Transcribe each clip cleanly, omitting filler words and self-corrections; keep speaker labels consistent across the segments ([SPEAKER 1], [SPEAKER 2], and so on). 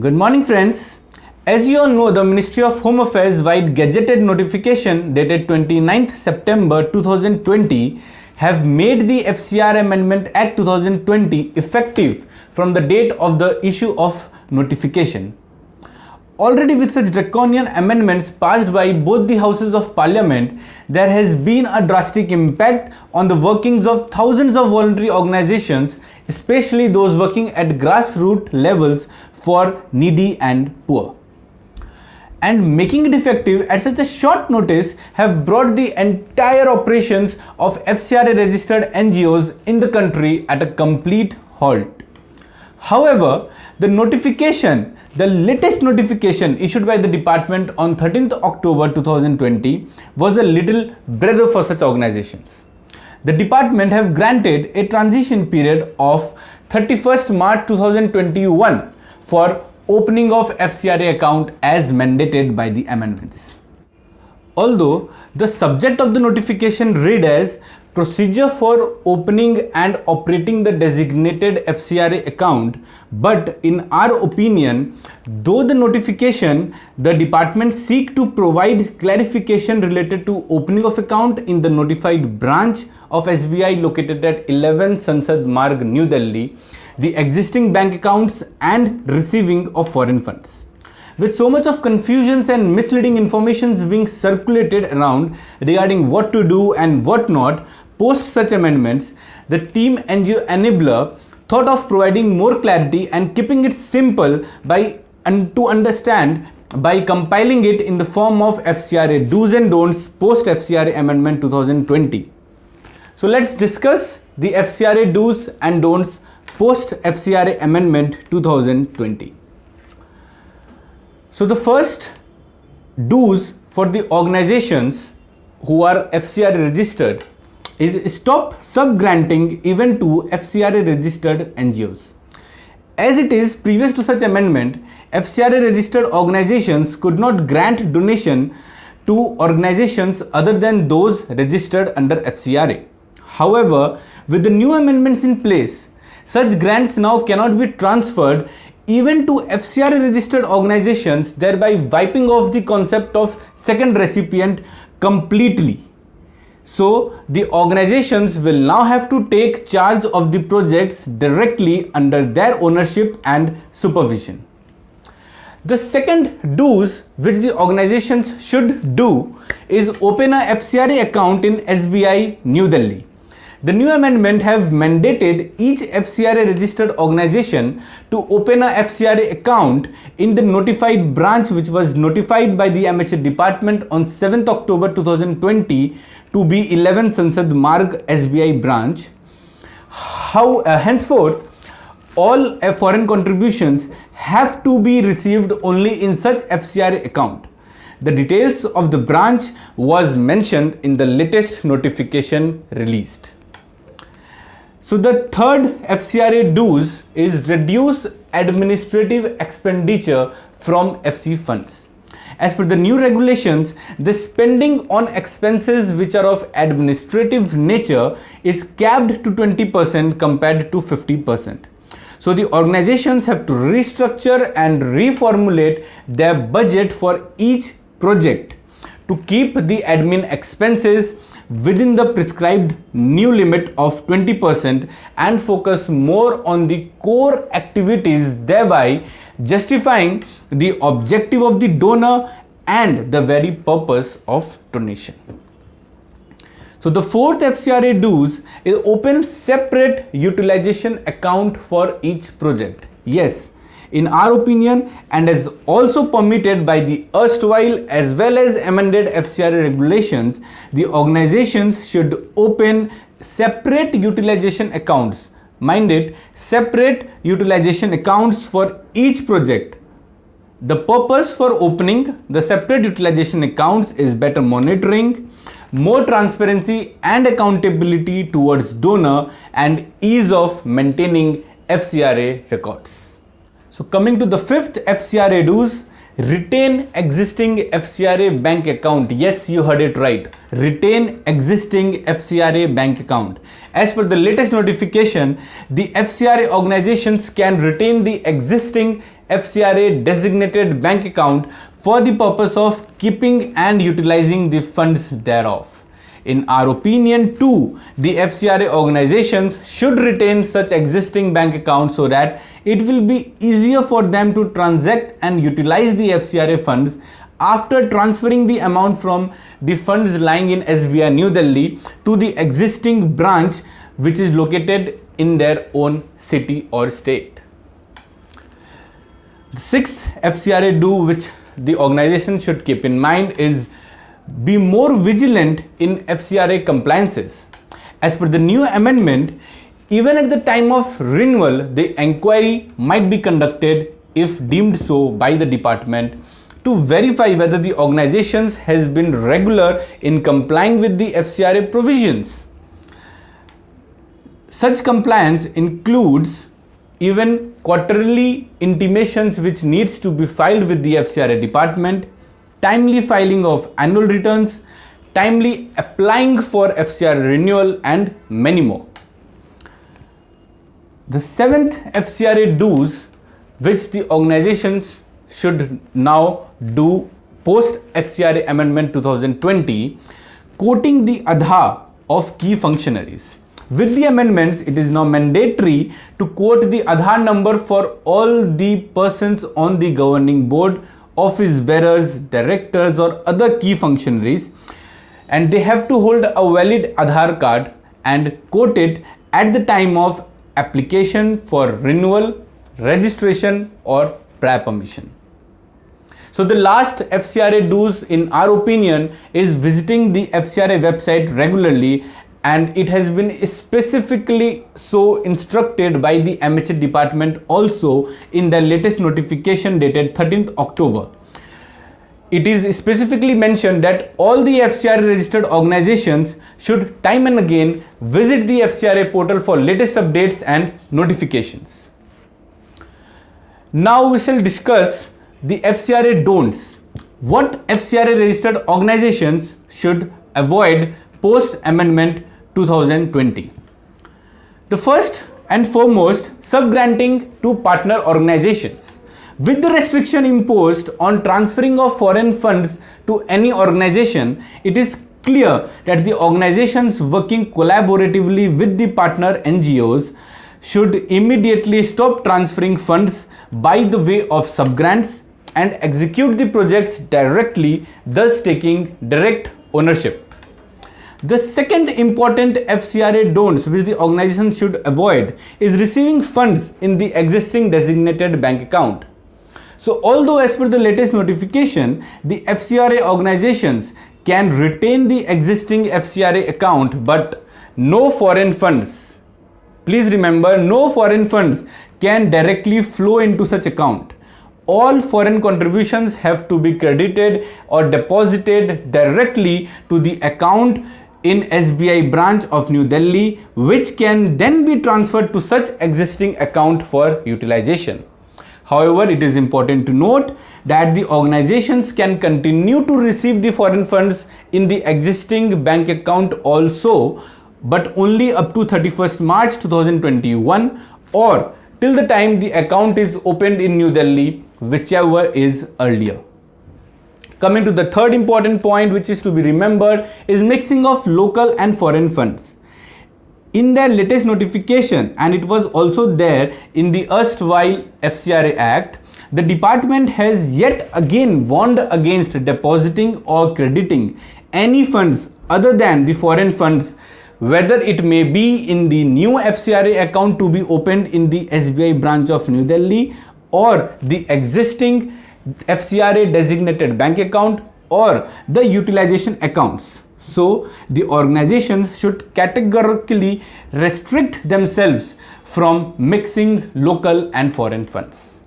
[SPEAKER 1] Good morning friends. As you all know, the Ministry of Home Affairs via gazetted notification dated 29th September 2020 have made the FCRA Amendment Act 2020 effective from the date of the issue of notification. Already with such draconian amendments passed by both the houses of parliament, there has been a drastic impact on the workings of thousands of voluntary organizations, especially those working at grassroots levels for needy and poor. And making it effective at such a short notice have brought the entire operations of FCRA registered NGOs in the country at a complete halt. However, the latest notification issued by the department on 13th October 2020 was a little breather for such organizations. The department have granted a transition period of 31st March 2021 for opening of FCRA account as mandated by the amendments. Although the subject of the notification read as procedure for opening and operating the designated FCRA account, but in our opinion, though the notification, the department seek to provide clarification related to opening of account in the notified branch of SBI located at 11 Sansad Marg, New Delhi, the existing bank accounts and receiving of foreign funds. With so much of confusions and misleading informations being circulated around regarding what to do and what not, post such amendments, the Team NGOenabler thought of providing more clarity and keeping it simple to understand by compiling it in the form of FCRA Do's and Don'ts post FCRA Amendment 2020. So let's discuss the FCRA Do's and Don'ts post FCRA Amendment 2020. So the first do's for the organizations who are FCRA registered is stop sub-granting even to FCRA registered NGOs. As it is previous to such amendment, FCRA registered organizations could not grant donation to organizations other than those registered under FCRA. However, with the new amendments in place, such grants now cannot be transferred even to FCRA registered organizations, thereby wiping off the concept of second recipient completely. So the organizations will now have to take charge of the projects directly under their ownership and supervision. The second do's which the organizations should do is open a FCRA account in SBI, New Delhi. The new amendment have mandated each FCRA registered organization to open a FCRA account in the notified branch which was notified by the MHA department on 7th October 2020 to be 11 Sansad Marg SBI branch. Henceforth, all foreign contributions have to be received only in such FCRA account. The details of the branch was mentioned in the latest notification released. So the third FCRA do's is reduce administrative expenditure from FC funds. As per the new regulations, the spending on expenses which are of administrative nature is capped to 20% compared to 50%. So the organizations have to restructure and reformulate their budget for each project to keep the admin expenses within the prescribed new limit of 20% and focus more on the core activities, thereby justifying the objective of the donor and the very purpose of donation. So the fourth FCRA do's is open separate utilization account for each project. Yes, in our opinion, and as also permitted by the erstwhile as well as amended FCRA regulations, the organizations should open separate utilization accounts. Mind it, separate utilization accounts for each project. The purpose for opening the separate utilization accounts is better monitoring, more transparency and accountability towards donor, and ease of maintaining FCRA records. So coming to the fifth FCRA do's, retain existing FCRA bank account. Yes, you heard it right. Retain existing FCRA bank account. As per the latest notification, the FCRA organizations can retain the existing FCRA designated bank account for the purpose of keeping and utilizing the funds thereof. In our opinion too, the FCRA organizations should retain such existing bank accounts so that it will be easier for them to transact and utilize the FCRA funds after transferring the amount from the funds lying in SBI New Delhi to the existing branch which is located in their own city or state. The sixth FCRA do which the organization should keep in mind is be more vigilant in FCRA compliances. As per the new amendment, even at the time of renewal, the inquiry might be conducted if deemed so by the department to verify whether the organizations has been regular in complying with the FCRA provisions. Such compliance includes even quarterly intimations which needs to be filed with the FCRA department, timely filing of annual returns, timely applying for FCRA renewal, and many more. The seventh FCRA do's which the organizations should now do post FCRA Amendment 2020, quoting the Aadhaar of key functionaries. With the amendments, it is now mandatory to quote the Aadhaar number for all the persons on the governing board, office bearers, directors or other key functionaries, and they have to hold a valid Aadhaar card and quote it at the time of application for renewal, registration or prior permission. So the last FCRA do's in our opinion is visiting the FCRA website regularly, and it has been specifically so instructed by the MHA department also in the latest notification dated 13th October. It is specifically mentioned that all the FCRA registered organizations should time and again visit the FCRA portal for latest updates and notifications. Now we shall discuss the FCRA Don'ts. What FCRA registered organizations should avoid post amendment 2020. The first and foremost, subgranting to partner organizations. With the restriction imposed on transferring of foreign funds to any organization, it is clear that the organizations working collaboratively with the partner NGOs should immediately stop transferring funds by the way of subgrants and execute the projects directly, thus taking direct ownership. The second important FCRA don'ts which the organization should avoid is receiving funds in the existing designated bank account. So although as per the latest notification, the FCRA organizations can retain the existing FCRA account but no foreign funds. Please remember, no foreign funds can directly flow into such account. All foreign contributions have to be credited or deposited directly to the account in SBI branch of New Delhi, which can then be transferred to such existing account for utilization. However, it is important to note that the organizations can continue to receive the foreign funds in the existing bank account also, but only up to 31st March 2021 or till the time the account is opened in New Delhi, whichever is earlier. Coming to the third important point which is to be remembered is mixing of local and foreign funds. In their latest notification, and it was also there in the erstwhile FCRA Act, the department has yet again warned against depositing or crediting any funds other than the foreign funds, whether it may be in the new FCRA account to be opened in the SBI branch of New Delhi or the existing FCRA designated bank account or the utilization accounts. So the organization should categorically restrict themselves from mixing local and foreign funds.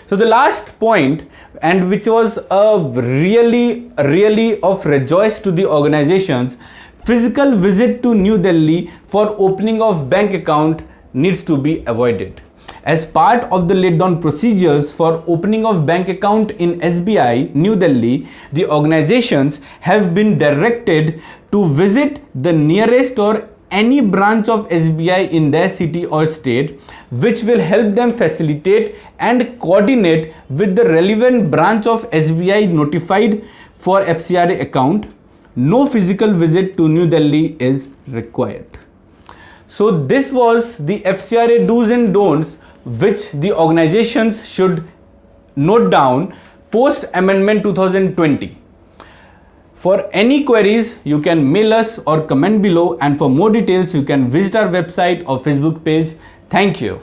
[SPEAKER 1] So the last point, and which was really of rejoice to the organizations, physical visit to New Delhi for opening of bank account needs to be avoided. As part of the laid down procedures for opening of bank account in SBI, New Delhi, the organizations have been directed to visit the nearest or any branch of SBI in their city or state, which will help them facilitate and coordinate with the relevant branch of SBI notified for FCRA account. No physical visit to New Delhi is required. So this was the FCRA do's and don'ts which the organizations should note down post amendment 2020. For any queries, you can mail us or comment below, and for more details you can visit our website or Facebook page. Thank you.